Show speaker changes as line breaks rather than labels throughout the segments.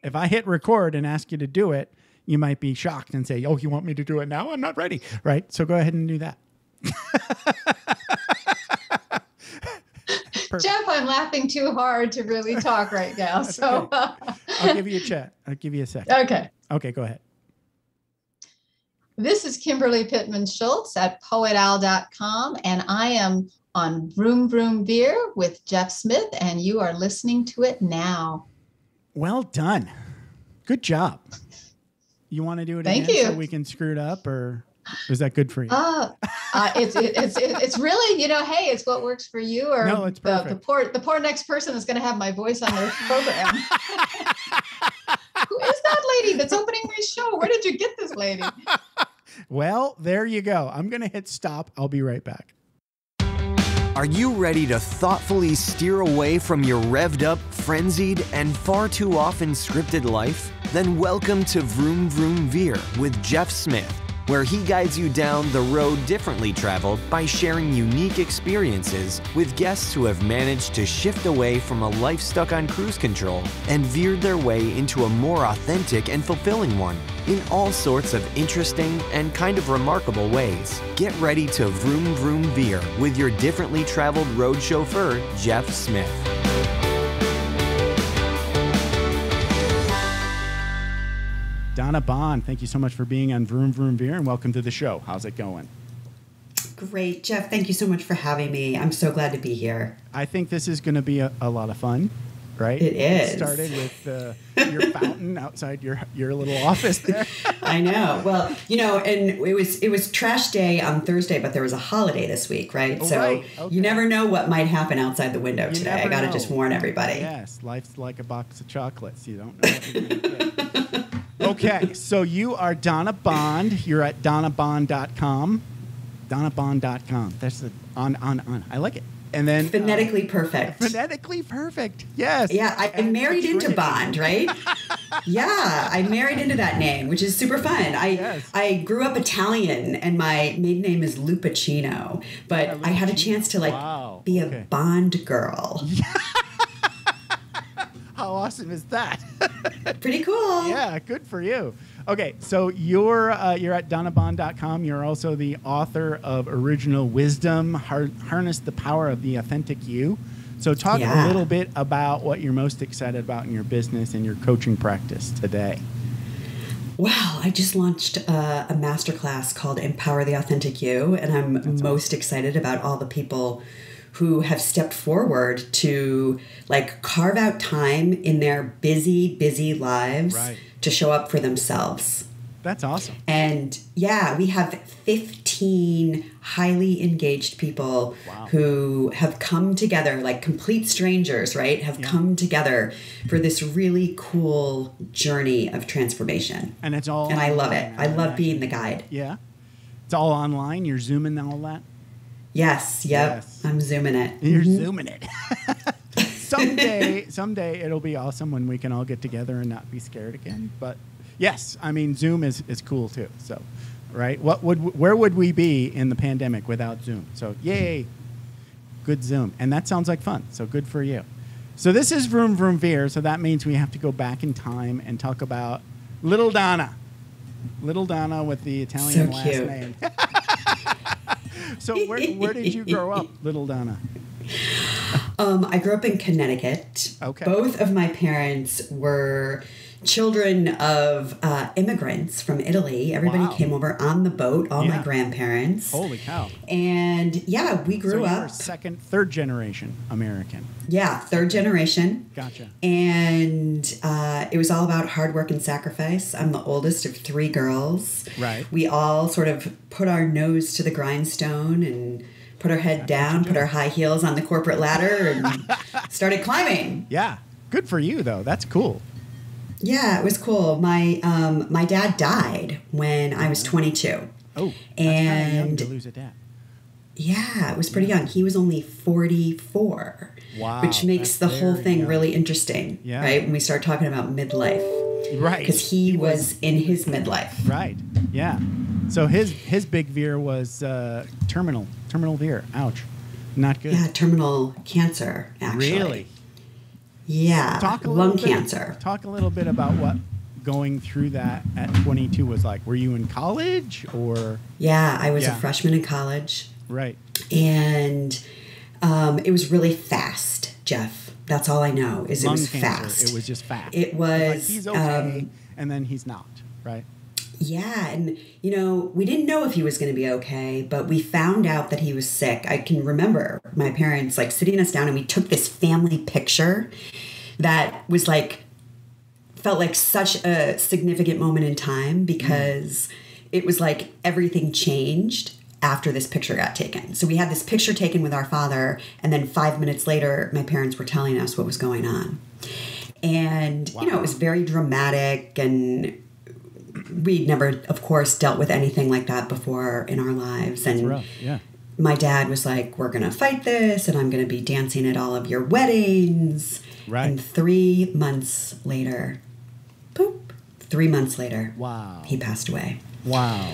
If I hit record and ask you to do it, you might be shocked and say, oh, you want me to do it now? I'm not ready. Right? So go ahead and do that.
Jeff, I'm laughing too hard to really talk right now. So
okay. I'll give you a chat. I'll give you a second.
Okay.
Okay, go ahead.
This is Kimberly Pittman Schultz at poetowl.com, and I am on Vroom Vroom Beer with Jeff Smith, and you are listening to it now.
Well done. Good job. You want to do it
Thank
again
you.
so we can screw it up, or is that good for you?
It's really, hey, it's what works for you, or
no, it's perfect.
The poor next person is going to have my voice on their program. Who is that lady that's opening my show? Where did you get this lady?
Well, there you go. I'm going to hit stop. I'll be right back.
Are you ready to thoughtfully steer away from your revved up, frenzied, and far too often scripted life? Then welcome to Vroom Vroom Veer with Jeff Smith, where he guides you down the road differently traveled by sharing unique experiences with guests who have managed to shift away from a life stuck on cruise control and veered their way into a more authentic and fulfilling one in all sorts of interesting and kind of remarkable ways. Get ready to Vroom Vroom Veer with your differently traveled road chauffeur, Jeff Smith.
Donna Bond, thank you so much for being on Vroom Vroom Veer, and welcome to the show. How's it going?
Great, Jeff. Thank you so much for having me. I'm so glad to be here.
I think this is going to be a lot of fun, right?
It is.
It started with your fountain outside your little office there.
I know. Well, and it was trash day on Thursday, but there was a holiday this week, right?
Oh,
so
right. Okay.
You never know what might happen outside the window today. I got to just warn everybody.
Yes, life's like a box of chocolates. You don't know what you're going to get. Okay, so you are Donna Bond. You're at donnabond.com. Donnabond.com. That's on. I like it. And then
phonetically perfect.
Phonetically perfect. Yes.
Yeah, I married into Bond, right? Yeah, I married into that name, which is super fun. I grew up Italian, and my maiden name is Lupacino, but I had a chance to be a Bond girl.
How awesome is that?
Pretty cool.
Yeah, good for you. Okay, so you're at donnabond.com. You're also the author of Original Wisdom, Harness the Power of the Authentic You. So talk a little bit about what you're most excited about in your business and your coaching practice today.
Well, I just launched a masterclass called Empower the Authentic You, and I'm most excited about all the people who have stepped forward to carve out time in their busy lives to show up for themselves.
That's awesome.
And we have 15 highly engaged people who have come together, like complete strangers, right? Have come together for this really cool journey of transformation.
And it's all
And I love it. I love being the guide.
Yeah. It's all online. You're Zooming all that?
Yes. Yep. Yes. I'm Zooming it.
You're Zooming it. Someday it'll be awesome when we can all get together and not be scared again. But yes, I mean, Zoom is cool too. So, right? Where would we be in the pandemic without Zoom? So, yay. Good Zoom. And that sounds like fun. So good for you. So this is Vroom Vroom Veer. So that means we have to go back in time and talk about Little Donna. Little Donna with the Italian last name. So where did you grow up, Little Donna?
I grew up in Connecticut.
Okay.
Both of my parents were children of immigrants from Italy. Everybody came over on the boat, all my grandparents.
Holy cow.
And we grew up.
Second, third generation American.
Yeah, third generation.
Gotcha.
And it was all about hard work and sacrifice. I'm the oldest of 3 girls.
Right.
We all sort of put our nose to the grindstone and put our head down, put our high heels on the corporate ladder, and started climbing.
Yeah. Good for you, though. That's cool.
Yeah, it was cool. My dad died when I was 22.
Oh, that's kind of young to lose a dad.
Yeah, it was pretty young. He was only 44.
Wow.
Which makes the whole thing really interesting, right? When we start talking about midlife.
Right.
Because he was in his midlife.
Right. Yeah. So his big veer was terminal veer. Ouch. Not good.
Yeah, terminal cancer, actually.
Really?
Yeah, lung cancer.
Talk a little bit about what going through that at 22 was like. Were you in college or?
Yeah, I was a freshman in college.
Right.
And it was really fast, Jeff. That's all I know is
Lung
it was
cancer.
fast.
It was just fast.
It was.
Like he's okay, and then he's not, right?
Yeah, and we didn't know if he was going to be okay, but we found out that he was sick. I can remember my parents like sitting us down, and we took this family picture that was like felt like such a significant moment in time because it was like everything changed after this picture got taken. So we had this picture taken with our father, and then 5 minutes later, my parents were telling us what was going on. And, it was very dramatic, and we'd never, of course, dealt with anything like that before in our lives. And
That's rough. Yeah.
My dad was like, we're going to fight this, and I'm going to be dancing at all of your weddings.
Right.
And 3 months later, boop, 3 months later,
wow,
he passed away.
Wow.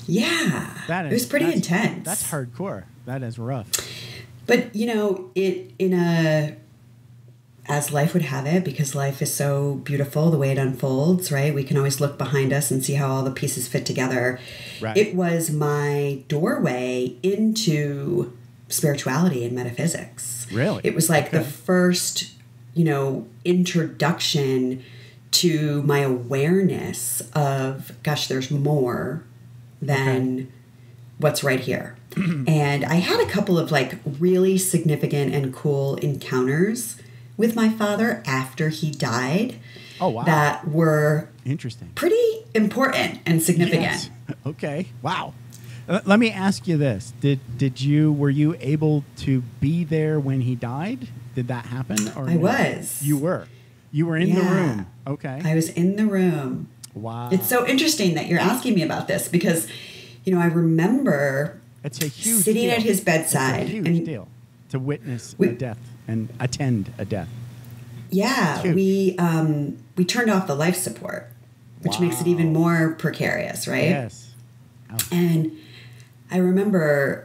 Yeah. It was pretty intense.
That's hardcore. That is rough.
But, as life would have it, because life is so beautiful the way it unfolds, right? We can always look behind us and see how all the pieces fit together.
Right.
It was my doorway into spirituality and metaphysics.
Really?
It was like the first, introduction to my awareness of, gosh, there's more than what's right here. And I had a couple of like really significant and cool encounters with my father after he died.
Oh, wow.
That were
interesting,
pretty important and significant.
Yes. Okay. Wow. Let me ask you this. Were you able to be there when he died? Did that happen? Or
I was.
You were in the room. Okay.
I was in the room.
Wow.
It's so interesting that you're asking me about this because, I remember
it's a huge
sitting
deal.
at his bedside.
It's a huge deal to witness a death and attend a death.
Yeah, we turned off the life support, which makes it even more precarious, right?
Yes. Oh.
And I remember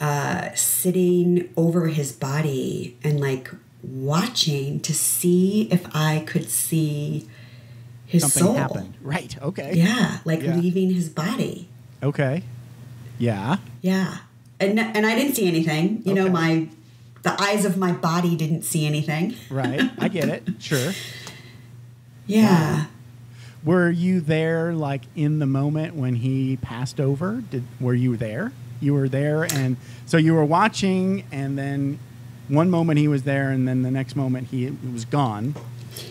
sitting over his body and like watching to see if I could see his
Something
soul.
happened. Right. Okay.
Yeah, leaving his body.
Okay. Yeah.
Yeah. And I didn't see anything. The eyes of my body didn't see anything.
Right. I get it. Sure.
Yeah.
Were you there like in the moment when he passed over? Were you there? You were there, and so you were watching, and then one moment he was there, and then the next moment he was gone.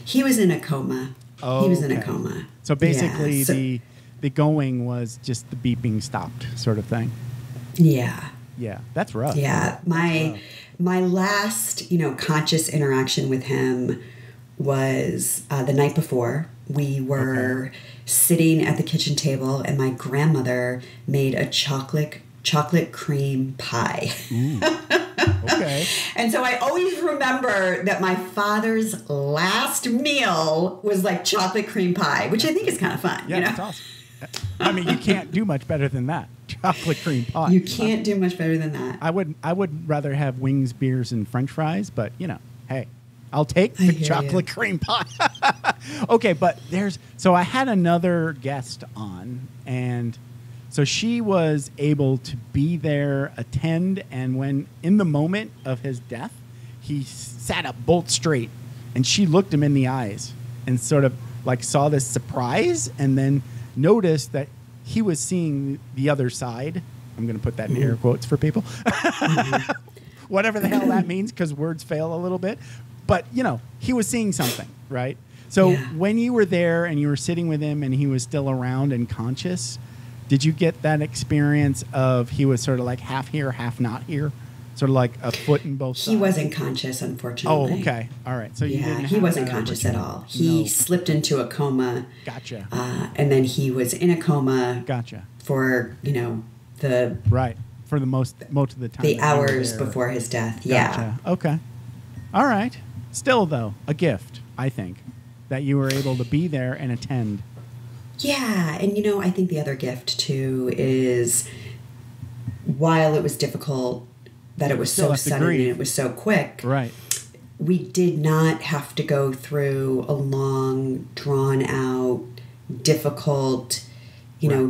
He was in a coma.
Oh,
he was in a coma.
So basically, the going was just the beeping stopped, sort of thing.
Yeah.
Yeah, that's rough.
Yeah, my last conscious interaction with him was the night before. We were sitting at the kitchen table, and my grandmother made a chocolate cream pie.
Okay.
And so I always remember that my father's last meal was like chocolate cream pie, which I think is kind of fun.
Yeah, that's awesome. I mean, you can't do much better than that. Chocolate cream pie.
You can't do much better than that.
I would rather have wings, beers, and French fries, but hey, I'll take the chocolate cream pie. Okay, but so I had another guest on, and so she was able to be there, attend, and when in the moment of his death, he sat up bolt straight, and she looked him in the eyes and sort of like saw this surprise, and then noticed that he was seeing the other side. I'm going to put that in air quotes for people. Whatever the hell that means, because words fail a little bit. But, he was seeing something, right? So when you were there and you were sitting with him and he was still around and conscious, did you get that experience of he was sort of like half here, half not here? Sort of like a foot in both sides?
He wasn't conscious, unfortunately.
Oh, okay. All right. So
he wasn't conscious at all. He slipped into a coma.
Gotcha.
And then he was in a coma.
Gotcha.
For, the...
Right. For the most of the time.
The hours before his death.
Gotcha.
Yeah.
Okay. All right. Still, though, a gift, I think, that you were able to be there and attend.
Yeah. And, I think the other gift, too, is while it was difficult that it was so sudden and it was so quick.
Right.
we did not have to go through a long, drawn out, difficult,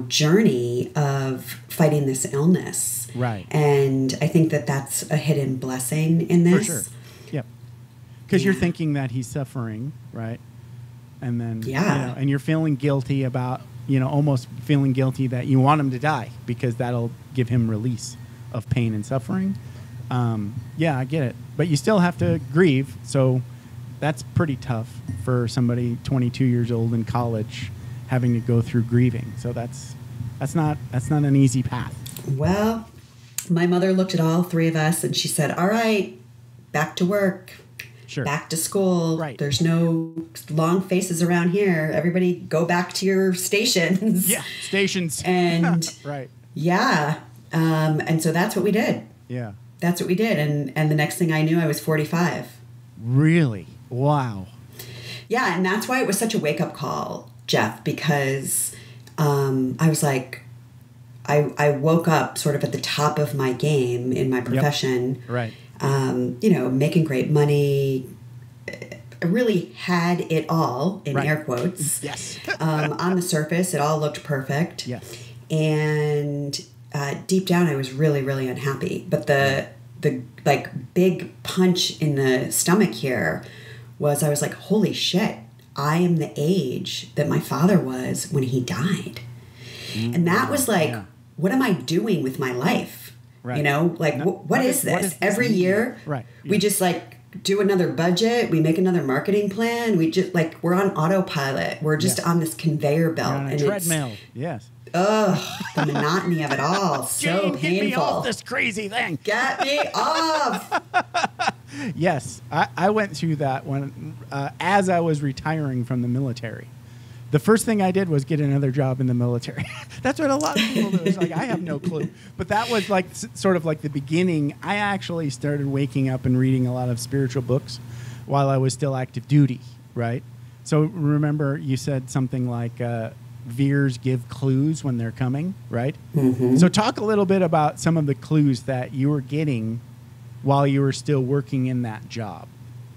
journey of fighting this illness.
Right.
And I think that that's a hidden blessing in this.
For sure. Yep. Because you're thinking that he's suffering, right? And then, and you're feeling guilty about, almost feeling guilty that you want him to die because that'll give him release of pain and suffering. I get it. But you still have to grieve. So that's pretty tough for somebody 22 years old in college having to go through grieving. So that's not an easy path.
Well, my mother looked at all three of us and she said, all right, back to work.
Sure.
Back to school.
Right.
There's no long faces around here. Everybody go back to your stations.
Yeah, stations.
And
right.
Yeah. And so that's what we did.
Yeah.
That's what we did. And the next thing I knew, I was 45.
Really? Wow.
Yeah. And that's why it was such a wake-up call, Jeff, because I was like, I woke up sort of at the top of my game in my profession.
Yep. Right.
Making great money. I really had it all, in air quotes.
Yes.
On the surface, it all looked perfect.
Yes.
And deep down, I was really, really unhappy. But the big punch in the stomach here was I was like, holy shit, I am the age that my father was when he died. And that was like, what am I doing with my life?
Right.
What is this? Every year, we just do another budget. We make another marketing plan. We just we're on autopilot. We're just on this conveyor belt.
On a treadmill. Yes.
Ugh, the monotony of it all. So
Jane,
painful.
Get me off this crazy thing.
Get me off.
Yes. I went through that when, as I was retiring from the military. The first thing I did was get another job in the military. That's what a lot of people do. It's I have no clue. But that was sort of like the beginning. I actually started waking up and reading a lot of spiritual books while I was still active duty, right? So remember you said something like veers give clues when they're coming, right? Mm-hmm. So talk a little bit about some of the clues that you were getting while you were still working in that job.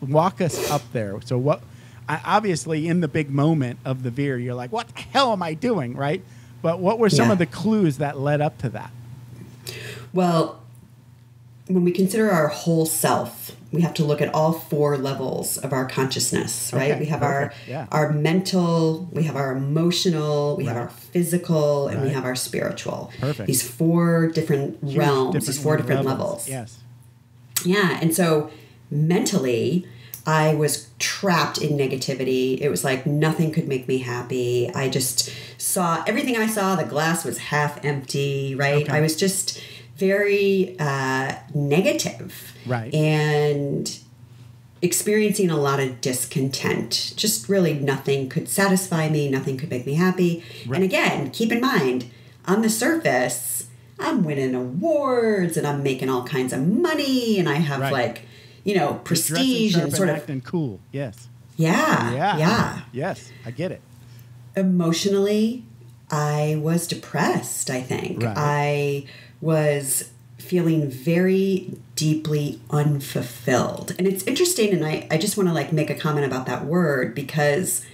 Walk us up there. So obviously, in the big moment of the veer, you're like, what the hell am I doing, right? But what were some of the clues that led up to that?
Well, when we consider our whole self, we have to look at all four levels of our consciousness, right? We have our mental, we have our emotional, we have our physical, and we have our spiritual.
Perfect.
These four different realms, these four different levels.
Yes.
Yeah, and so mentally, I was trapped in negativity. It was like nothing could make me happy. I just saw everything I saw, the glass was half empty, right? Okay. I was just very negative.
Right.
And experiencing a lot of discontent. Just really nothing could satisfy me, nothing could make me happy. Right. And again, keep in mind, on the surface, I'm winning awards and I'm making all kinds of money and I have prestige and sort of
acting cool. Yes.
Yeah.
Yes, I get it.
Emotionally, I was depressed, I think.
Right.
I was feeling very deeply unfulfilled. And it's interesting, and I just want to make a comment about that word because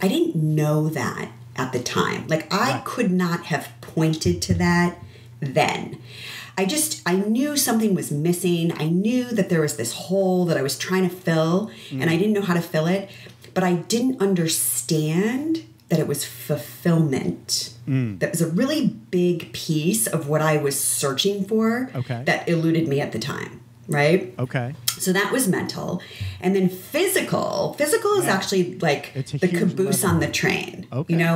I didn't know that at the time. I could not have pointed to that then. I knew something was missing. I knew that there was this hole that I was trying to fill, and I didn't know how to fill it, but I didn't understand that it was fulfillment. That was a really big piece of what I was searching for that eluded me at the time, right?
Okay.
So that was mental. And then physical. Physical is actually the caboose on the train,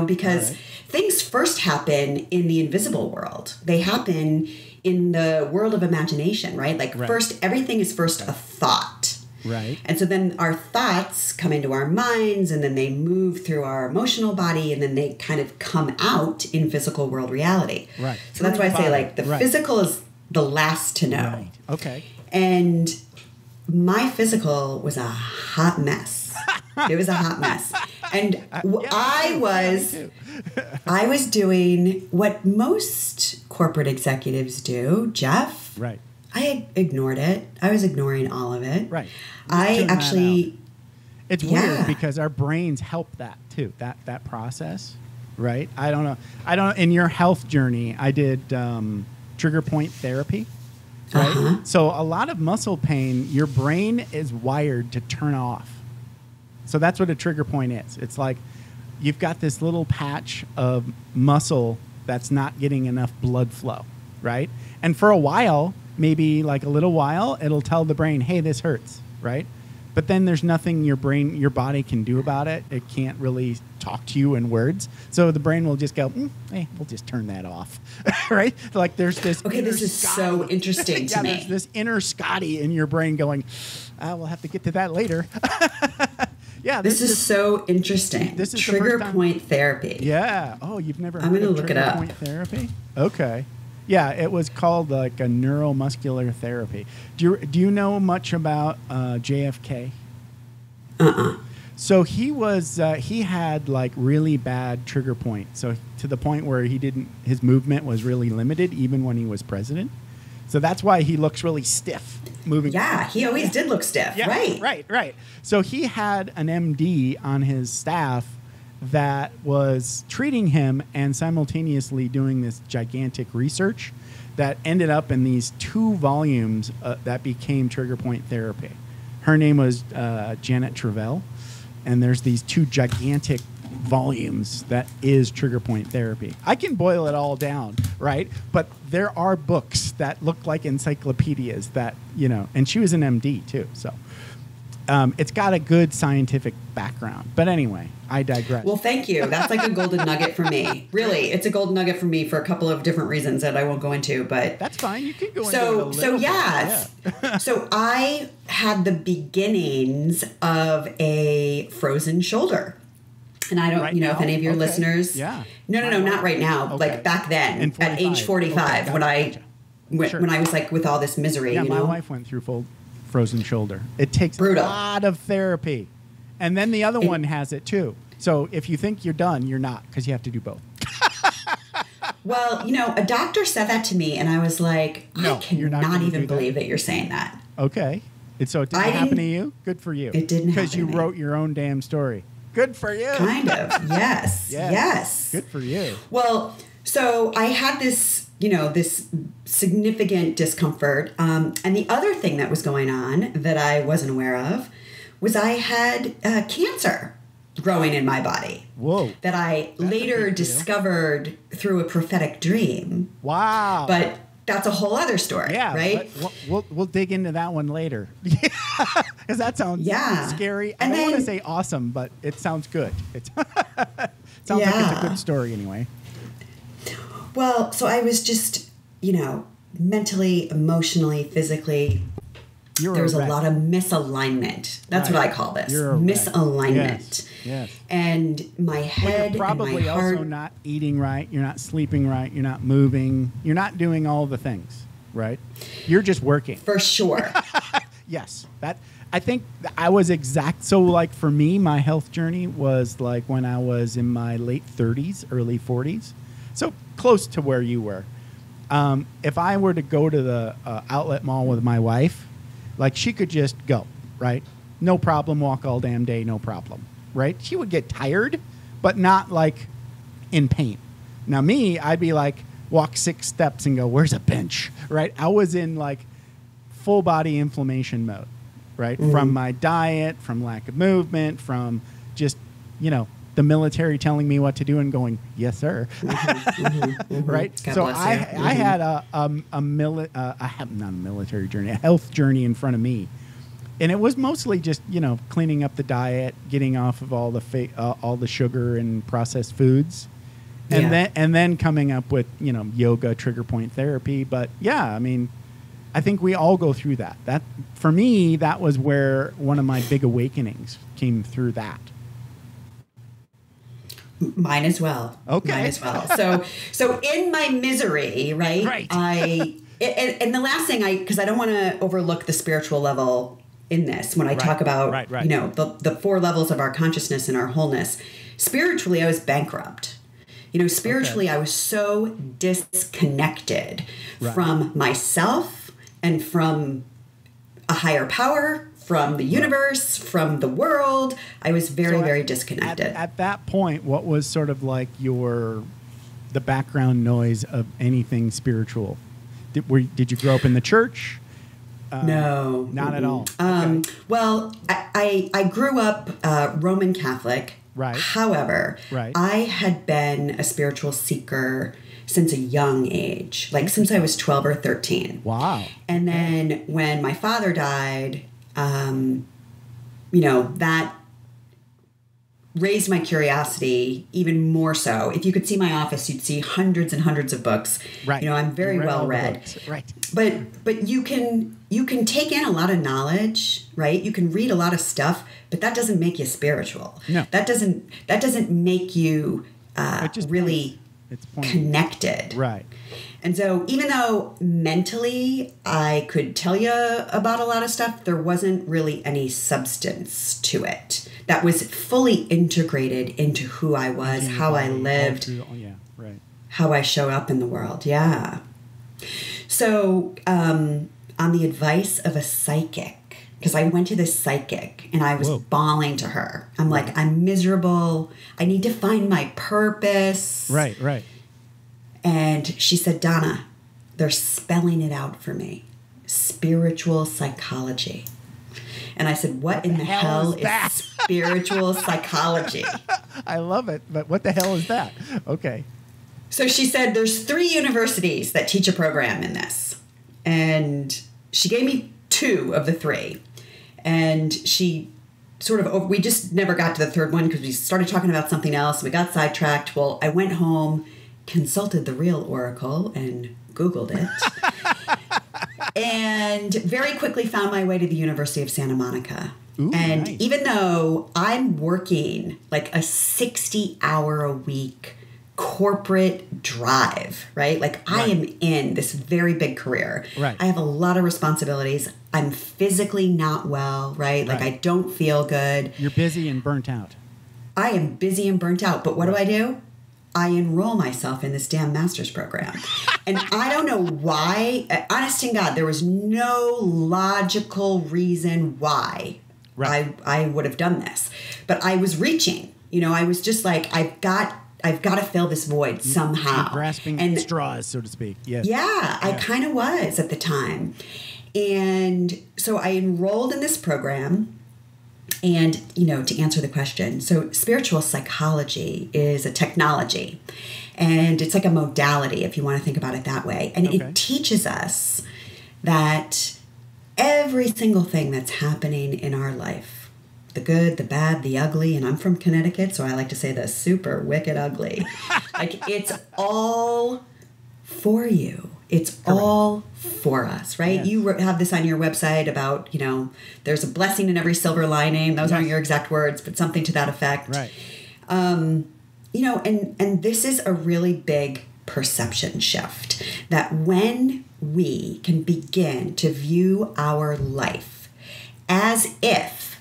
because things first happen in the invisible world. They happen in the world of imagination, right? First, everything is first a thought.
Right.
And so then our thoughts come into our minds and then they move through our emotional body and then they kind of come out in physical world reality.
Right.
So that's why I say the physical is the last to know.
Right. Okay.
And my physical was a hot mess. It was a hot mess. And I was doing what most corporate executives do, Jeff.
Right.
I ignored it. I was ignoring all of it.
Right.
I actually...
It's weird because our brains help that too, that process, right? I don't know. In your health journey, I did trigger point therapy, right? So a lot of muscle pain, your brain is wired to turn off. So that's what a trigger point is. It's like you've got this little patch of muscle that's not getting enough blood flow, right? And for a while, maybe like a little while, it'll tell the brain, hey, this hurts, right? But then there's nothing your body can do about it. It can't really talk to you in words. So the brain will just go, hey, we'll just turn that off, right? Like there's this.
Okay, this is so interesting to me.
There's this inner Scotty in your brain going, we'll have to get to that later. Yeah,
this is so interesting.
This is
trigger point therapy.
Yeah. Oh, you've never
I'm
heard
gonna
of
look
trigger
it up.
point therapy? Okay. Yeah, it was called like a neuromuscular therapy. Do you know much about JFK? So he had like really bad trigger point. So to the point where his movement was really limited even when he was president. So that's why he looks really stiff moving.
Yeah, he always did look stiff.
Yeah, right. So he had an MD on his staff that was treating him and simultaneously doing this gigantic research that ended up in these 2 volumes that became trigger point therapy. Her name was Janet Travell, and there's these 2 gigantic volumes that is trigger point therapy. I can boil it all down, right? But there are books that look like encyclopedias that, and she was an MD too, so it's got a good scientific background. But anyway, I digress.
Well, thank you. That's like a golden nugget for me. Really, it's a golden nugget for me for a couple of different reasons that I won't go into, but
that's fine. You can go into it a little
So yeah. So I had the beginnings of a frozen shoulder. And I don't, if any of your listeners, no, not right now. Okay. Like back then, at age 45, okay, when I was like with all this misery.
Yeah, my wife went through full frozen shoulder. It takes a lot of therapy, and then the other one has it too. So if you think you're done, you're not, because you have to do both.
Well, a doctor said that to me, and I was like, I cannot even believe that you're saying that.
Okay, so it didn't happen to you? Good for you.
It didn't happen
because you wrote your own damn story. Good for you.
Kind of. Yes. Yes.
Good for you.
Well, so I had this, this significant discomfort. And the other thing that was going on that I wasn't aware of was I had cancer growing in my body.
Whoa.
That I later discovered through a prophetic dream.
Wow.
But that's a whole other story, right?
We'll dig into that one later. Because that sounds scary. I don't want to say awesome, but it sounds good. It sounds like it's a good story anyway.
Well, so I was just, mentally, emotionally, physically, there was a lot of misalignment. That's what I call this. Misalignment.
Yes.
And my head,
you're probably
and my heart.
Also not eating right. You're not sleeping right. You're not moving. You're not doing all the things, right? You're just working.
For sure.
Yes. I think I was exact. So like for me, my health journey was like when I was in my late 30s, early 40s. So close to where you were. If I were to go to the outlet mall with my wife, like she could just go, right? No problem. Walk all damn day. No problem. Right? She would get tired, but not like in pain. Now me, I'd be like, walk 6 steps and go, where's a bench? Right? I was in like full body inflammation mode, right? Mm-hmm. From my diet, from lack of movement, from just, the military telling me what to do and going, yes, sir. Right?
God
so
bless you.
I had not a military journey, a health journey in front of me. And it was mostly just, cleaning up the diet, getting off of all the sugar and processed foods, and then coming up with, yoga, trigger point therapy. But yeah, I mean, I think we all go through that. That for me, that was where one of my big awakenings came through that.
Mine as well.
Okay.
Mine as well. So in my misery, right? And the last thing because I don't want to overlook the spiritual level in this when I talk about, the 4 levels of our consciousness and our wholeness. Spiritually, I was bankrupt. Spiritually, I was so disconnected from myself and from a higher power, from the universe, from the world. I was very disconnected.
At that point, what was sort of like the background noise of anything spiritual? Did you grow up in the church?
No.
Not at all.
Okay. Well, I grew up Roman Catholic.
Right.
However, I had been a spiritual seeker since a young age, like since I was 12 or 13.
Wow.
And then when my father died, that raised my curiosity even more so. If you could see my office, you'd see hundreds and hundreds of books.
Right.
I'm very well read.
Right.
But you can take in a lot of knowledge, right? You can read a lot of stuff, but that doesn't make you spiritual.
No.
That doesn't make you really connected.
Right.
And so even though mentally I could tell you about a lot of stuff, there wasn't really any substance to it that was fully integrated into who I was, how I lived, how I show up in the world. Yeah. So on the advice of a psychic, because I went to this psychic and I was bawling to her. I'm like, I'm miserable. I need to find my purpose.
Right.
And she said, Donna, they're spelling it out for me. Spiritual psychology. And I said, what in the hell is spiritual psychology?
I love it. But what the hell is that? Okay.
So she said, there's 3 universities that teach a program in this. And she gave me 2 of the 3. And she we just never got to the 3rd one because we started talking about something else. We got sidetracked. Well, I went home, consulted the real oracle and Googled it. And very quickly found my way to the University of Santa Monica.
Ooh,
and
nice.
Even though I'm working like a 60-hour-a-week corporate drive, right? Like I am in this very big career.
Right.
I have a lot of responsibilities. I'm physically not well, right? Like I don't feel good.
You're busy and burnt out.
I am busy and burnt out. But what do? I enroll myself in this damn master's program. And I don't know why. Honest to God, there was no logical reason why I would have done this. But I was reaching. I was just like, I've got to fill this void somehow.
You're grasping at straws, so to speak. Yes.
Yeah, I kind of was at the time. And so I enrolled in this program. And, to answer the question, so spiritual psychology is a technology. And it's like a modality, if you want to think about it that way. And it teaches us that every single thing that's happening in our life, the good, the bad, the ugly, and I'm from Connecticut, so I like to say the super wicked ugly. Like, it's all for you. It's all for us, right? Yes. You have this on your website about, there's a blessing in every silver lining. Those aren't your exact words, but something to that effect.
Right.
And this is a really big perception shift, that when we can begin to view our life as if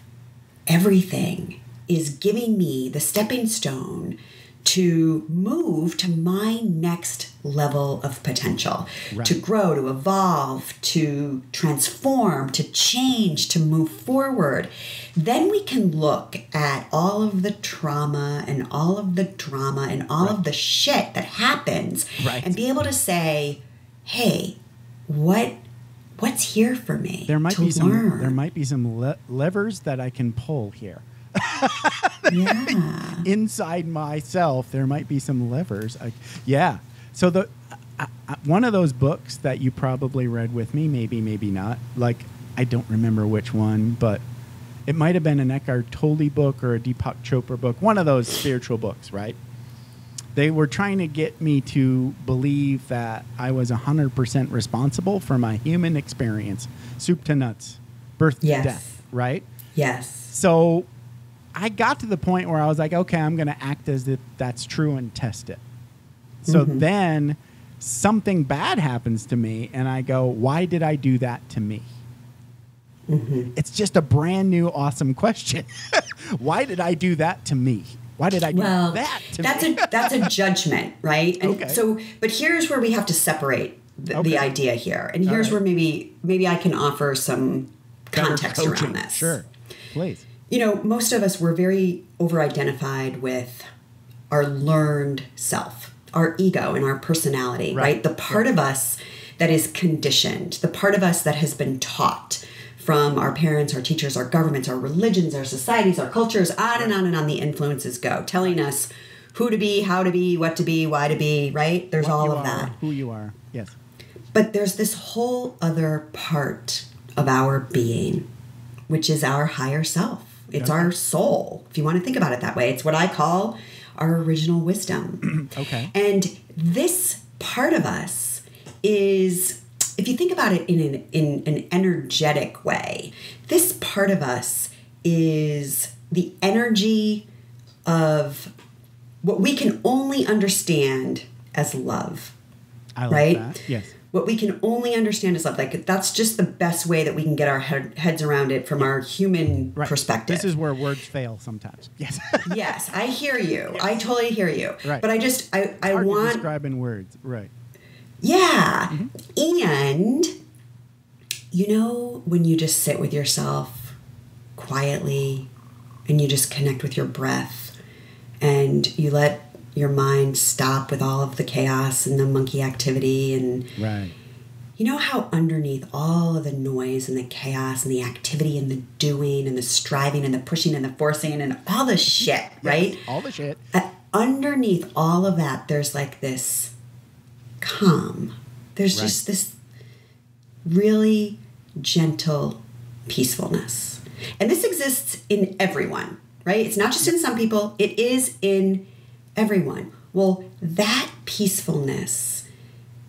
everything is giving me the stepping stone to move to my next level of potential, to grow, to evolve, to transform, to change, to move forward, then we can look at all of the trauma and all of the drama and all of the shit that happens and be able to say, hey, what's here for me
there might
to
be
learn?
There might be some levers that I can pull here.
Yeah.
Inside myself, there might be some levers. So one of those books that you probably read with me, maybe not. Like, I don't remember which one, but it might have been an Eckhart Tolle book or a Deepak Chopra book. One of those spiritual books, right? They were trying to get me to believe that I was 100% responsible for my human experience, soup to nuts, birth to death, right?
Yes.
So I got to the point where I was like, okay, I'm going to act as if that's true and test it. So then something bad happens to me and I go, why did I do that to me? It's just a brand new, awesome question. Why did I do that to me? Why did I do that to me?
That's a judgment, right? And but here's where we have to separate the idea here. And here's where maybe I can offer some context around this.
Sure, please.
Most of us, we're very over-identified with our learned self, our ego and our personality, right? The part of us that is conditioned, the part of us that has been taught from our parents, our teachers, our governments, our religions, our societies, our cultures, on and on and on the influences go, telling us who to be, how to be, what to be, why to be, right? There's all of that.
Who you are, yes.
But there's this whole other part of our being, which is our higher self. It's our soul, if you want to think about it that way. It's what I call our original wisdom.
Okay.
And this part of us is, if you think about it in an energetic way, this part of us is the energy of what we can only understand as love.
I like
right?
that. Yes.
What we can only understand as love. Like, that's just the best way that we can get our heads around it from our human perspective.
This is where words fail sometimes. Yes.
Yes, I hear you. Yes. I totally hear you.
Right.
But I
Hard
want
to describe in words. Right.
Yeah. Mm-hmm. And when you just sit with yourself quietly and you just connect with your breath and you let your mind stop with all of the chaos and the monkey activity, and you know how underneath all of the noise and the chaos and the activity and the doing and the striving and the pushing and the forcing and all the shit, right?
All the shit.
Underneath all of that, there's like this calm. There's just this really gentle peacefulness. And this exists in everyone, right? It's not just in some people. It is in everyone. Well, that peacefulness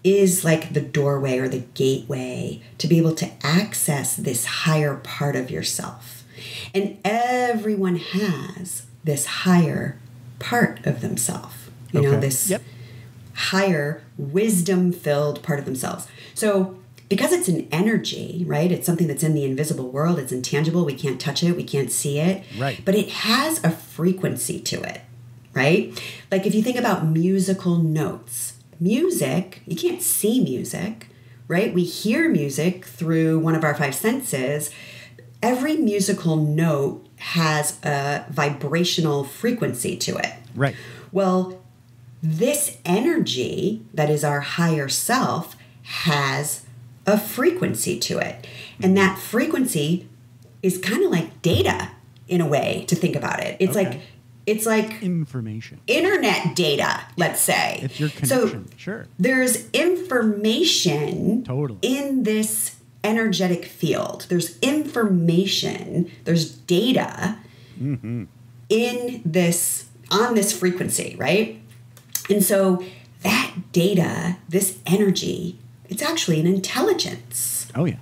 is like the doorway or the gateway to be able to access this higher part of yourself. And everyone has this higher part of themselves, this higher wisdom-filled part of themselves. So because it's an energy, right? It's something that's in the invisible world. It's intangible. We can't touch it. We can't see it.
Right.
But it has a frequency to it. Right? Like if you think about musical notes, music, you can't see music, right? We hear music through one of our five senses. Every musical note has a vibrational frequency to it.
Right.
Well, this energy that is our higher self has a frequency to it. And that frequency is kind of like data in a way to think about it. It's like
information,
internet data, let's say.
It's your connection.
So
sure.
There's information
totally
in this energetic field. There's information, there's data in this, on this frequency, right? And so that data, this energy, it's actually an intelligence.
Oh, yeah.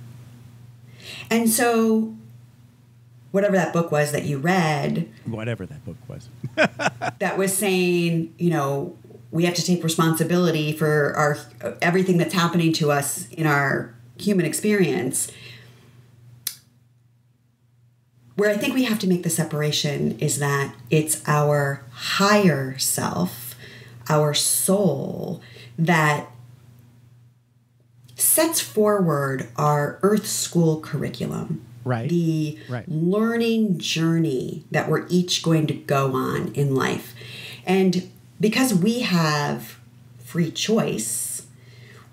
And so whatever that book was that you read.
Whatever that book was.
That was saying, we have to take responsibility for everything that's happening to us in our human experience. Where I think we have to make the separation is that it's our higher self, our soul, that sets forward our Earth School curriculum.
Right.
The learning journey that we're each going to go on in life. And because we have free choice,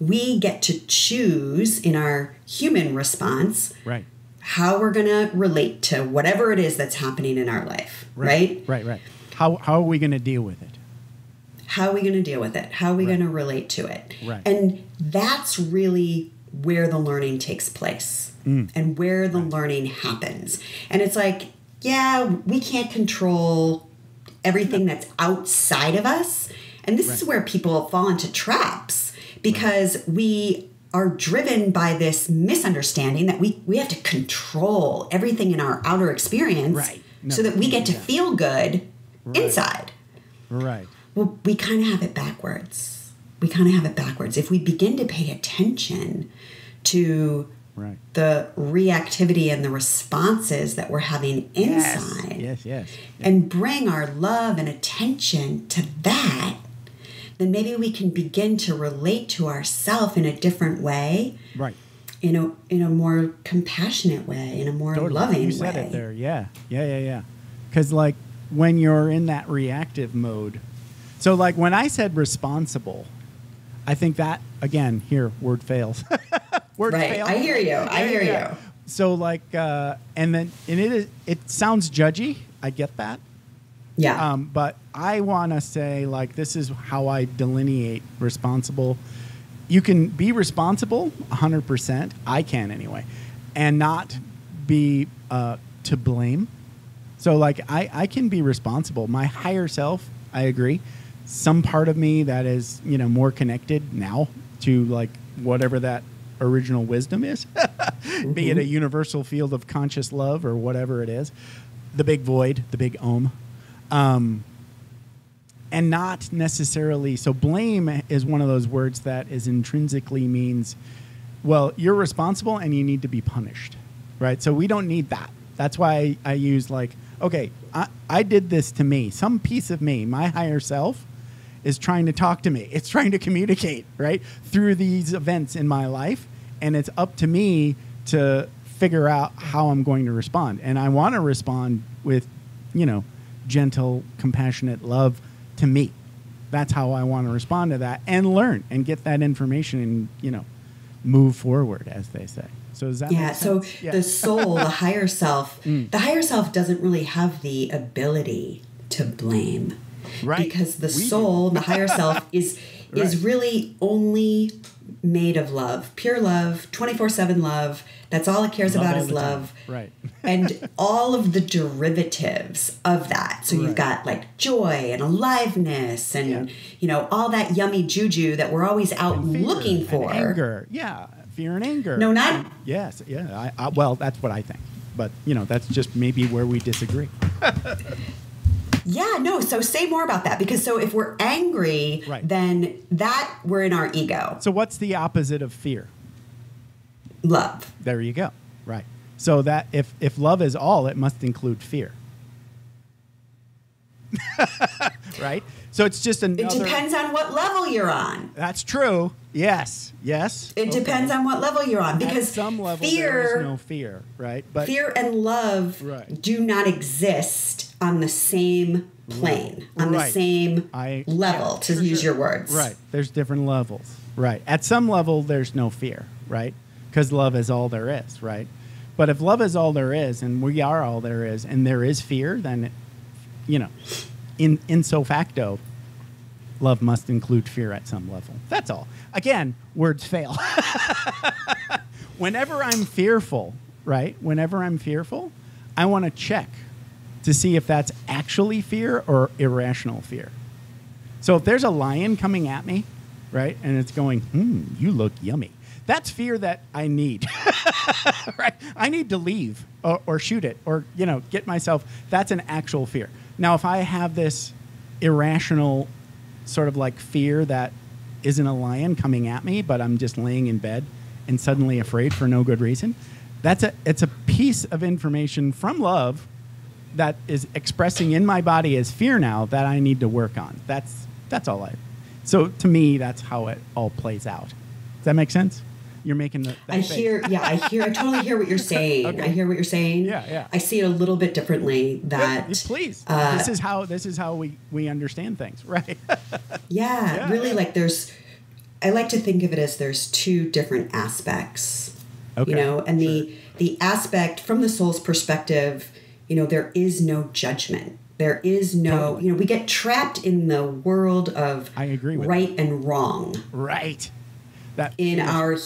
we get to choose in our human response how we're going to relate to whatever it is that's happening in our life. Right?
Right. How are we going to deal with it?
How are we going to deal with it? How are we going to relate to it?
Right.
And that's really where the learning takes place. And where the learning happens. And it's like, we can't control everything that's outside of us. And this is where people fall into traps because we are driven by this misunderstanding that we have to control everything in our outer experience so that we get to feel good inside.
Right.
Well, we kind of have it backwards. If we begin to pay attention to the reactivity and the responses that we're having inside.
Yes.
And bring our love and attention to that, then maybe we can begin to relate to ourselves in a different way.
Right.
In a more compassionate way, in a more loving way.
You said it there. Yeah. Because like when you're in that reactive mode, so like when I said responsible, I think that again here word fails. Word
right.
fail.
I hear you.
So like it sounds judgy. I get that.
Yeah.
But I want to say like this is how I delineate responsible. You can be responsible 100%. I can anyway, and not be to blame. So like I can be responsible. My higher self, I agree. Some part of me that is, more connected now to like whatever that original wisdom is, be it a universal field of conscious love or whatever it is, the big void, the big Om. And not necessarily, so blame is one of those words that is intrinsically means, well, you're responsible and you need to be punished, right? So we don't need that. That's why I use like, okay, I did this to me. Some piece of me, my higher self, is trying to talk to me. It's trying to communicate, right, through these events in my life. And it's up to me to figure out how I'm going to respond. And I want to respond with, gentle, compassionate love to me. That's how I want to respond to that and learn and get that information and, move forward, as they say. So does that make sense?
So the soul, the higher self, the higher self doesn't really have the ability to blame.
Right.
Because the soul, the higher self is really only made of love, pure love, 24/7 love. That's all it cares about is love.
Right.
And all of the derivatives of that. So you've got like joy and aliveness and, all that yummy juju that we're always out looking for.
And anger. Yeah. Fear and anger.
No, not.
Yes. Yeah. Well, that's what I think. But, that's just maybe where we disagree.
Yeah, no. So say more about that, because so if we're angry, then that we're in our ego.
So what's the opposite of fear?
Love.
There you go. Right. So that if love is all, it must include fear. Right? So it's just another...
It depends on what level you're on.
That's true. Yes.
It depends on what level you're on, because
at some level
fear,
there is no fear, right? But
fear and love do not exist on the same plane, on the same level, to use your words.
Right. There's different levels. Right. At some level, there's no fear, right? Because love is all there is, right? But if love is all there is, and we are all there is, and there is fear, then, in so facto, love must include fear at some level. That's all. Again, words fail. Whenever I'm fearful, right? Whenever I'm fearful, I want to check to see if that's actually fear or irrational fear. So if there's a lion coming at me, right, and it's going, you look yummy. That's fear that I need, right? I need to leave or shoot it or, get myself. That's an actual fear. Now, if I have this irrational sort of like fear that isn't a lion coming at me, but I'm just laying in bed and suddenly afraid for no good reason, it's a piece of information from love that is expressing in my body as fear now that I need to work on. That's all So to me, that's how it all plays out. Does that make sense? You're making that
I totally hear what you're saying. Okay. I hear what you're saying.
Yeah.
I see it a little bit differently. That
please. This is how we understand things, right?
Really. Like I like to think of it as there's two different aspects. Okay. And the aspect from the soul's perspective, there is no judgment. There is no, we get trapped in the world of right and wrong.
Right.
In our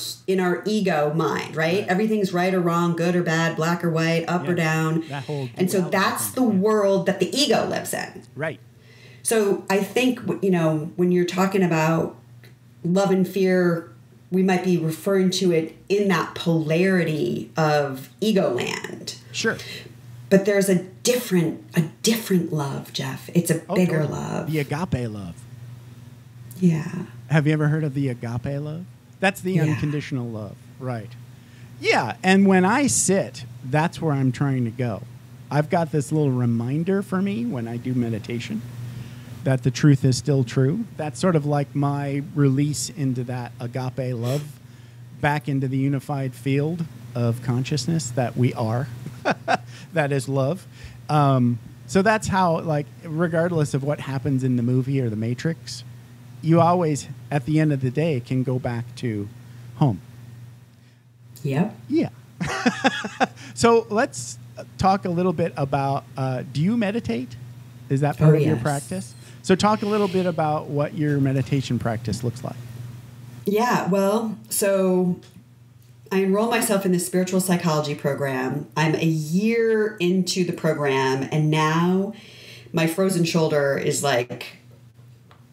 ego mind, right? Everything's right or wrong, good or bad, black or white, up or down. And so that's the world that the ego lives in.
Right.
So I think, when you're talking about love and fear, we might be referring to it in that polarity of ego land.
Sure.
But there's a different love, Jeff. It's a bigger love.
The agape love.
Yeah.
Have you ever heard of the agape love? That's the unconditional love. Right. Yeah. And when I sit, that's where I'm trying to go. I've got this little reminder for me when I do meditation that the truth is still true. That's sort of like my release into that agape love, back into the unified field of consciousness that we are. That is love. So that's how, like, regardless of what happens in the movie or the Matrix, you always, at the end of the day, can go back to home.
Yep.
Yeah. So let's talk a little bit about, do you meditate? Is that part of your practice? So talk a little bit about what your meditation practice looks like.
Yeah, well, so I enrolled myself in the spiritual psychology program. I'm a year into the program, and now my frozen shoulder is like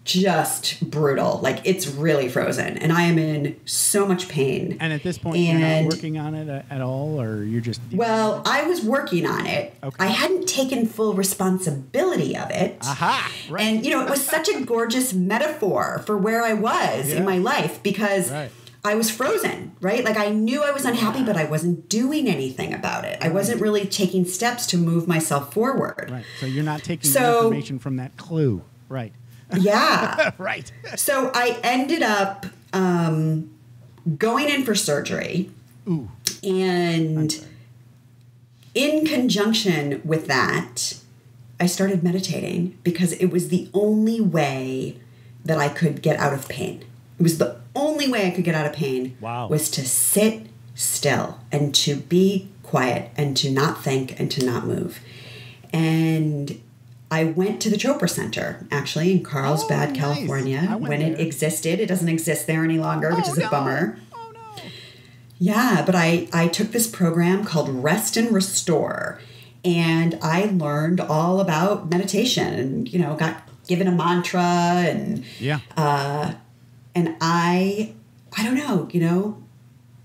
just brutal. Like, it's really frozen, and I am in so much pain.
And at this point, you're not working on it at all, or you're just...
Well, I was working on it.
Okay.
I hadn't taken full responsibility of it.
Aha! Right.
And, you know, it was such a gorgeous metaphor for where I was in my life, because I was frozen, right? Like, I knew I was unhappy, but I wasn't doing anything about it. I wasn't really taking steps to move myself forward.
Right. So you're not taking the information from that clue. Right.
Yeah.
Right.
So I ended up going in for surgery.
Ooh.
And in conjunction with that, I started meditating because it was the only way that I could get out of pain. It was the only way I could get out of pain.
Wow.
Was to sit still and to be quiet and to not think and to not move. And I went to the Chopra Center, actually, in Carlsbad,
nice.
California,
there.
when it existed. It doesn't exist there any longer, which is a bummer.
Oh, no.
Yeah, but I took this program called Rest and Restore, and I learned all about meditation and, you know, got given a mantra and I don't know, you know,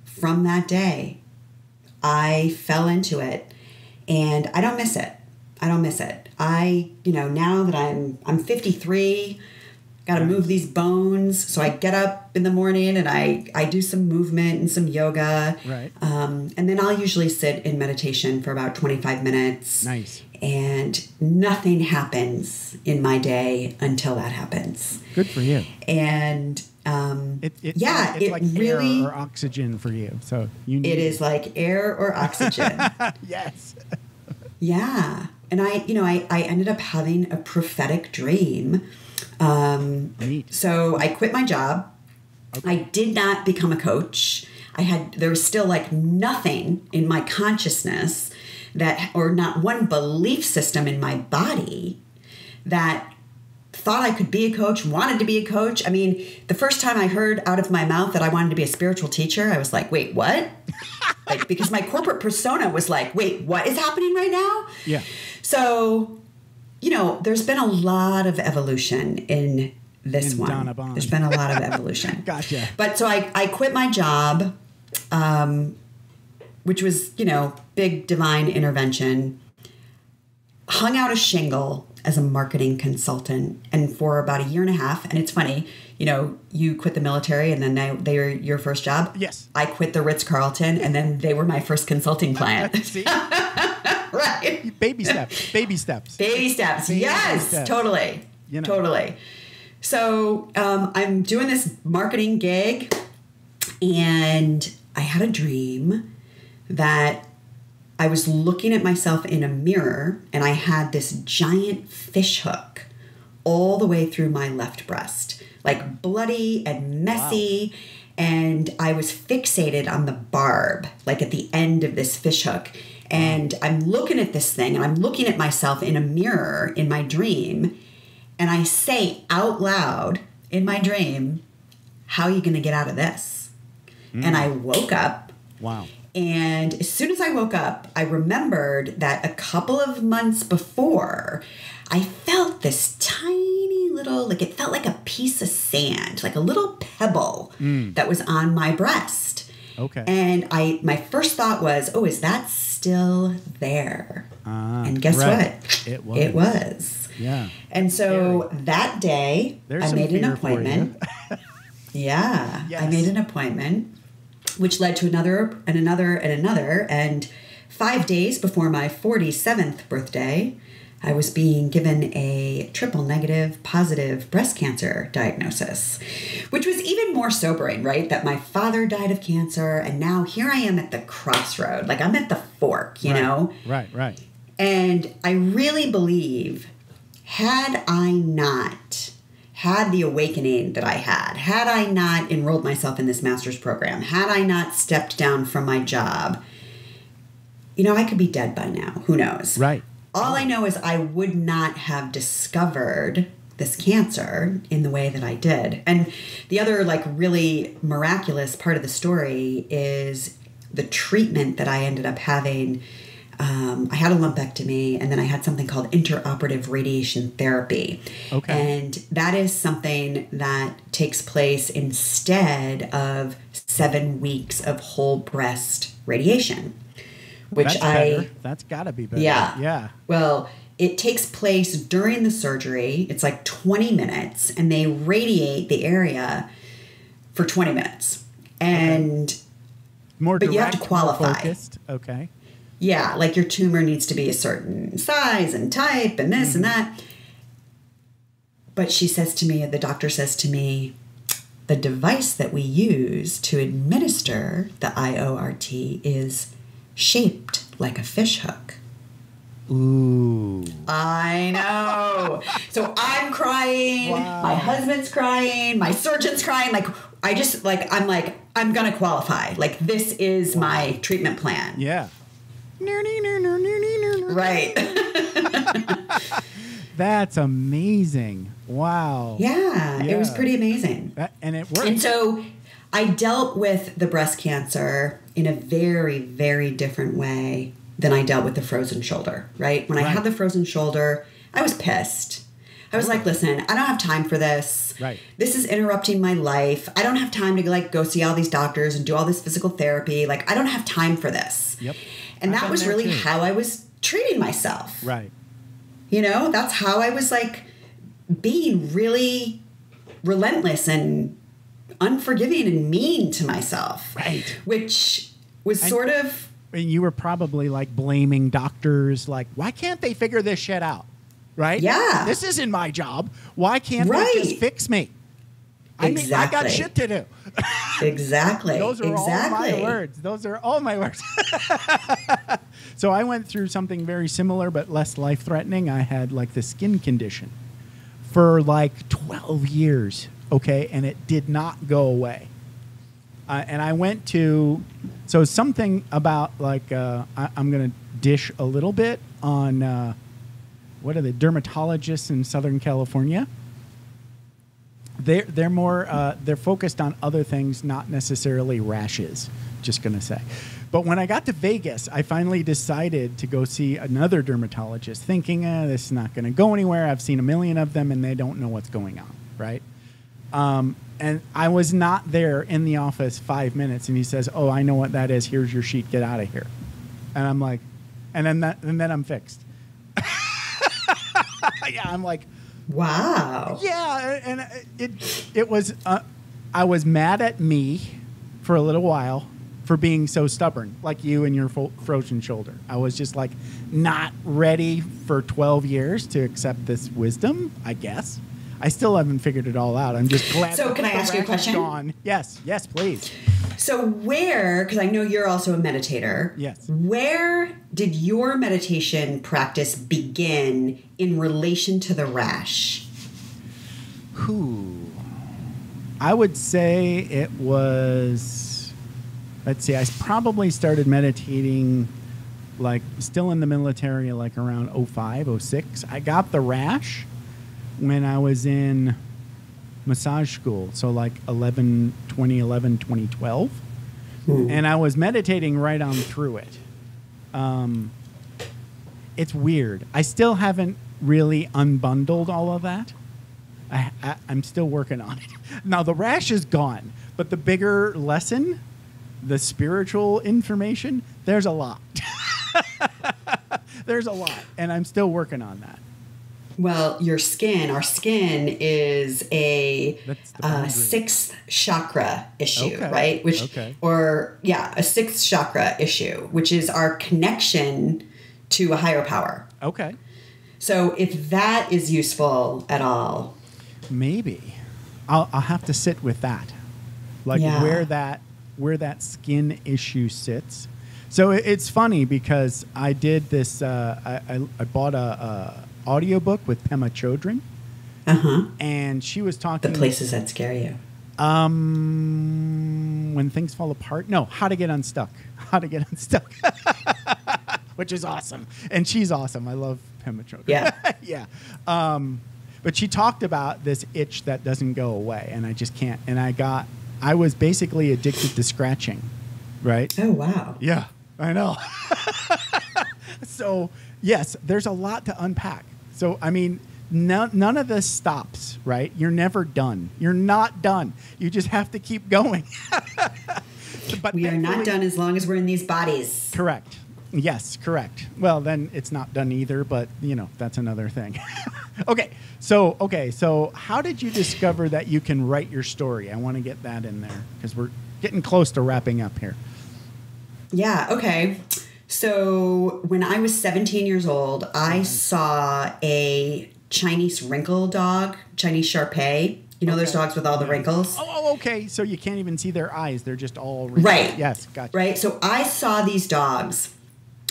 from that day, I fell into it, and I don't miss it. I don't miss it. You know, now that I'm 53, got to move these bones. So I get up in the morning and I do some movement and some yoga.
Right.
And then I'll usually sit in meditation for about 25 minutes.
Nice.
And nothing happens in my day until that happens.
Good for you.
And
it's like
really,
air or oxygen for you. So you need
it is like air or oxygen.
Yes.
Yeah. And I ended up having a prophetic dream.
Neat.
So I quit my job. Okay. I did not become a coach. There was still like nothing in my consciousness or not one belief system in my body that thought I could be a coach, wanted to be a coach. I mean, the first time I heard out of my mouth that I wanted to be a spiritual teacher, I was like, wait, what? Like, because my corporate persona was like, wait, what is happening right now?
Yeah.
So, you know, there's been a lot of evolution in this one.
Donna Bond.
There's been a lot of evolution.
Gotcha.
But so I quit my job, which was, you know, big divine intervention, hung out a shingle as a marketing consultant, and for about a year and a half. And it's funny, you know, you quit the military and then they were your first job.
Yes.
I quit the Ritz-Carlton and then they were my first consulting client.
See?
Right.
Baby steps. Baby steps.
Baby steps.
Baby
Yes,
steps.
totally.
You know.
Totally. So I'm doing this marketing gig, and I had a dream that I was looking at myself in a mirror, and I had this giant fish hook all the way through my left breast, like bloody and messy. Wow. And I was fixated on the barb, like at the end of this fish hook. And I'm looking at this thing, and I'm looking at myself in a mirror in my dream, and I say out loud in my dream, how are you going to get out of this? And I woke up.
Wow.
And as soon as I woke up, I remembered that a couple of months before, I felt this tiny little, like it felt like a piece of sand, like a little pebble that was on my breast.
Okay.
And my first thought was, oh, is that still there? And guess what?
It was.
It was.
Yeah.
And so that day, I made an appointment. Yeah.
Yes.
I made an appointment, which led to another and another and another. And 5 days before my 47th birthday, I was being given a triple negative positive breast cancer diagnosis, which was even more sobering, right? That my father died of cancer, and now here I am at the crossroad. Like, I'm at the fork, you know?
Right.
And I really believe, had I not had the awakening that I had I not enrolled myself in this master's program, had I not stepped down from my job, you know, I could be dead by now. Who knows?
Right.
All I know is I would not have discovered this cancer in the way that I did. And the other, like, really miraculous part of the story is the treatment that I ended up having. I had a lumpectomy, and then I had something called intraoperative radiation therapy.
Okay.
And that is something that takes place instead of 7 weeks of whole breast radiation. Which
That's got to be better.
Yeah. Well, it takes place during the surgery. It's like 20 minutes, and they radiate the area for 20 minutes. And
More direct,
but you have to qualify.
more focused. Okay.
Yeah, like your tumor needs to be a certain size and type and this and that. But she says to me, the doctor says to me, the device that we use to administer the IORT is shaped like a fish hook.
Ooh.
I know. So I'm crying.
Wow.
My husband's crying. My surgeon's crying. Like, I'm going to qualify. Like, this is my treatment plan.
Yeah.
Right.
That's amazing. Wow.
Yeah, it was pretty amazing.
And it worked.
And so I dealt with the breast cancer in a very, very different way than I dealt with the frozen shoulder, right? When I had the frozen shoulder, I was pissed. I was like, listen, I don't have time for this.
Right.
This is interrupting my life. I don't have time to, like, go see all these doctors and do all this physical therapy. Like, I don't have time for this.
Yep.
And that was really how I was treating myself.
Right.
You know, that's how I was, like, being really relentless and unforgiving and mean to myself.
Right.
Which was sort of...
And you were probably, like, blaming doctors, like, why can't they figure this shit out? Right?
Yeah.
This isn't my job. Why can't they just fix me?
Exactly.
I got shit to do.
Exactly.
Those are all my words. Those are all my words. So I went through something very similar but less life-threatening. I had, like, the skin condition for, like, 12 years, okay? And it did not go away. And I went to... So something about, like... I'm going to dish a little bit on... what are they? Dermatologists in Southern California. They're more they're focused on other things, not necessarily rashes. Just gonna say. But when I got to Vegas, I finally decided to go see another dermatologist, thinking this is not going to go anywhere. I've seen a million of them, and they don't know what's going on, right? And I was not there in the office 5 minutes, and he says, "Oh, I know what that is. Here's your sheet. Get out of here." And I'm like, and then I'm fixed. Yeah, I'm like,
wow.
Yeah, and it was I was mad at me for a little while for being so stubborn, like you and your frozen shoulder. I was just like not ready for 12 years to accept this wisdom, I guess. I still haven't figured it all out. I'm just glad.
So can I ask you a question?
Gone. Yes, please.
So where, because I know you're also a meditator.
Yes.
Where did your meditation practice begin in relation to the rash?
I would say it was, let's see, I probably started meditating like still in the military, like around 05, 06. I got the rash when I was in massage school, so like 2011, 2012. And I was meditating right on through it. It's weird. I still haven't really unbundled all of that. I'm still working on it. Now, the rash is gone, but the bigger lesson, the spiritual information, there's a lot. There's a lot, and I'm still working on that.
Well, our skin is a sixth chakra issue, right? A sixth chakra issue, which is our connection to a higher power.
Okay.
So if that is useful at all.
Maybe. I'll have to sit with that. Like where that skin issue sits. So it's funny because I did this, I bought a audiobook with Pema Chodron. And she was talking.
The places that scare you.
When things fall apart. No, How to Get Unstuck. How to Get Unstuck. Which is awesome. And she's awesome. I love Pema Chodron.
Yeah.
Yeah. But she talked about this itch that doesn't go away, and I just can't. And I was basically addicted to scratching, right?
Oh, wow.
Yeah, I know. So, yes, there's a lot to unpack. So, I mean, none of this stops, right? You're never done. You're not done. You just have to keep going. But
we are not done as long as we're in these bodies.
Correct. Yes, correct. Well, then it's not done either, but, that's another thing. Okay, so how did you discover that you can write your story? I want to get that in there because we're getting close to wrapping up here.
Yeah, okay. So when I was 17 years old, I saw a Chinese wrinkle dog, Chinese Shar-Pei. You know those dogs with all the wrinkles?
Oh, okay. So you can't even see their eyes. They're just all wrinkled.
Right.
Yes, gotcha.
Right. So I saw these dogs,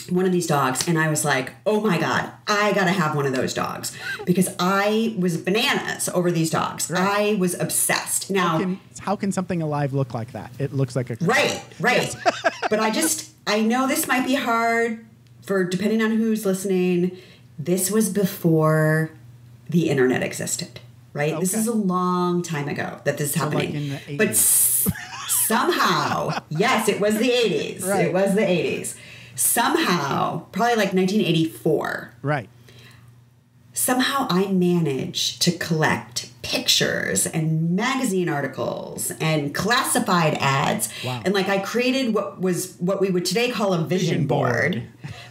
one of these dogs, and I was like, oh my God, I got to have one of those dogs because I was bananas over these dogs. Right. I was obsessed. Now,
how can something alive look like that? It looks like a...
Right. Yes. But I know this might be hard for, depending on who's listening. This was before the internet existed. Right? Okay. This is a long time ago that this is happening. Like in the 80s. But somehow, yes, it was the 80s. Right. It was the 80s. Somehow, probably like 1984.
Right.
Somehow I managed to collect pictures and magazine articles and classified ads.
Wow.
And I created what we would today call a vision board.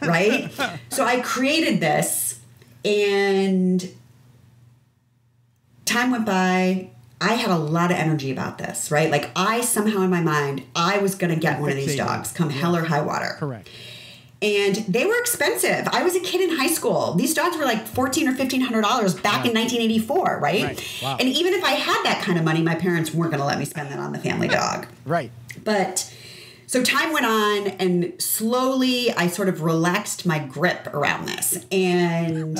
Right? So I created this, and time went by. I had a lot of energy about this, right? I somehow in my mind, I was going to get one of these dogs come hell or high water.
Correct.
And they were expensive. I was a kid in high school. These dogs were like $1,400 or $1,500 back in 1984, right?
Wow.
And even if I had that kind of money, my parents weren't going to let me spend that on the family dog.
Right.
But so time went on, and slowly I sort of relaxed my grip around this. And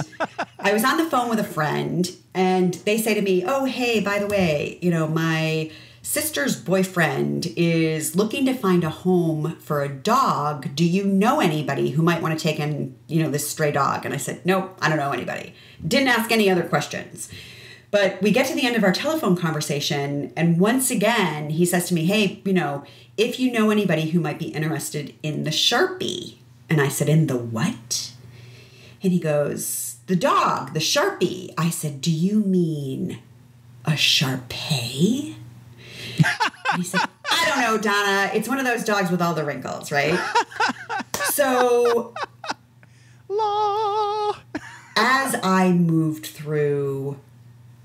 I was on the phone with a friend, and they say to me, oh, hey, by the way, my sister's boyfriend is looking to find a home for a dog. Do you know anybody who might want to take in, this stray dog? And I said, nope, I don't know anybody. Didn't ask any other questions. But we get to the end of our telephone conversation, and once again, he says to me, hey, if you know anybody who might be interested in the Sharpie. And I said, in the what? And he goes, the dog, the Sharpie. I said, do you mean a Shar-Pei? And he said, I don't know, Donna. It's one of those dogs with all the wrinkles, right? So as I moved through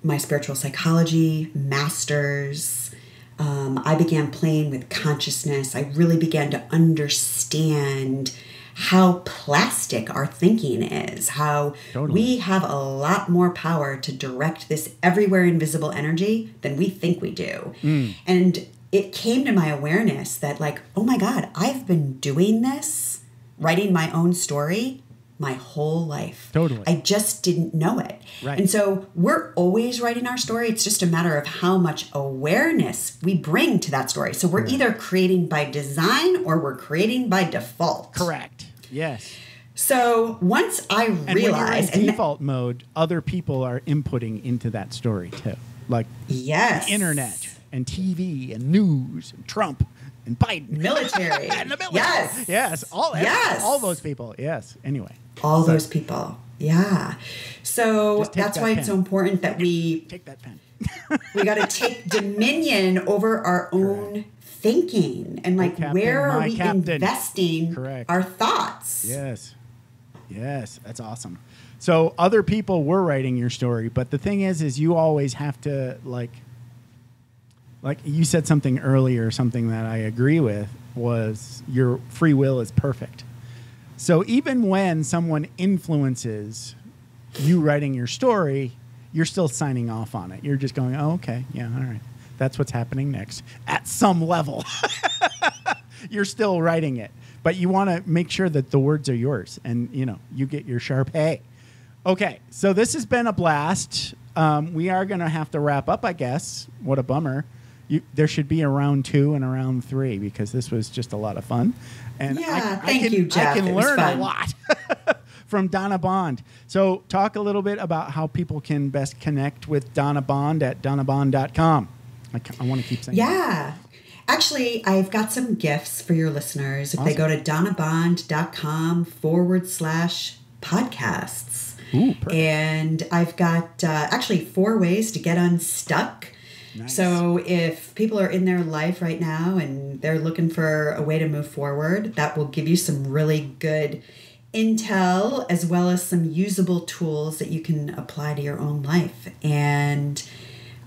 my spiritual psychology masters, I began playing with consciousness. I really began to understand how plastic our thinking is, how we have a lot more power to direct this everywhere invisible energy than we think we do. And it came to my awareness that oh my God, I've been doing this, writing my own story my whole life.
Totally.
I just didn't know it.
Right.
And so we're always writing our story. It's just a matter of how much awareness we bring to that story. So we're either creating by design or we're creating by default.
Correct. Yes.
So once I realized...
And when you're in default mode, other people are inputting into that story too.
Yes.
The internet and TV and news and Trump and Biden.
Military.
And the military.
Yes.
Yes. All those people. Yes. Anyway.
All those people. Yeah. So that's why it's so important that we...
Take that pen.
We got to take dominion over our own thinking. And where are we investing our thoughts?
Yes. Yes. That's awesome. So other people were writing your story. But the thing is you always have to like you said something earlier, something that I agree with was your free will is perfect. So even when someone influences you writing your story, you're still signing off on it. You're just going, oh, okay, yeah, all right. That's what's happening next at some level. You're still writing it, but you want to make sure that the words are yours and, you get your sharp A. Okay, so this has been a blast. We are going to have to wrap up, I guess. What a bummer. There should be a round 2 and a round 3 because this was just a lot of fun. And
thank you, Jeff.
I can learn a lot from Donna Bond. So talk a little bit about how people can best connect with Donna Bond at donnabond.com. I want to keep saying that.
Yeah. Actually, I've got some gifts for your listeners. If they go to donnabond.com/podcasts.
Ooh, perfect.
And I've got actually 4 ways to get unstuck.
Nice.
So if people are in their life right now and they're looking for a way to move forward, that will give you some really good intel as well as some usable tools that you can apply to your own life. And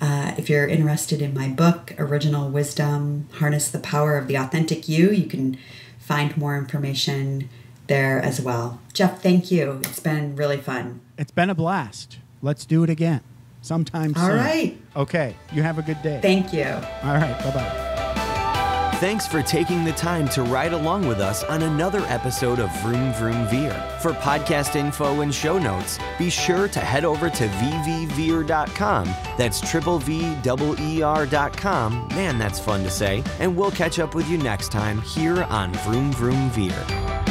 if you're interested in my book, Original Wisdom, Harness the Power of the Authentic You, you can find more information there as well. Jeff, thank you. It's been really fun.
It's been a blast. Let's do it again sometime soon.
All right.
Okay. You have a good day.
Thank you.
All right. Bye-bye.
Thanks for taking the time to ride along with us on another episode of Vroom Vroom Veer. For podcast info and show notes, be sure to head over to vvveer.com. That's VVER.com. Man, that's fun to say. And we'll catch up with you next time here on Vroom Vroom Veer.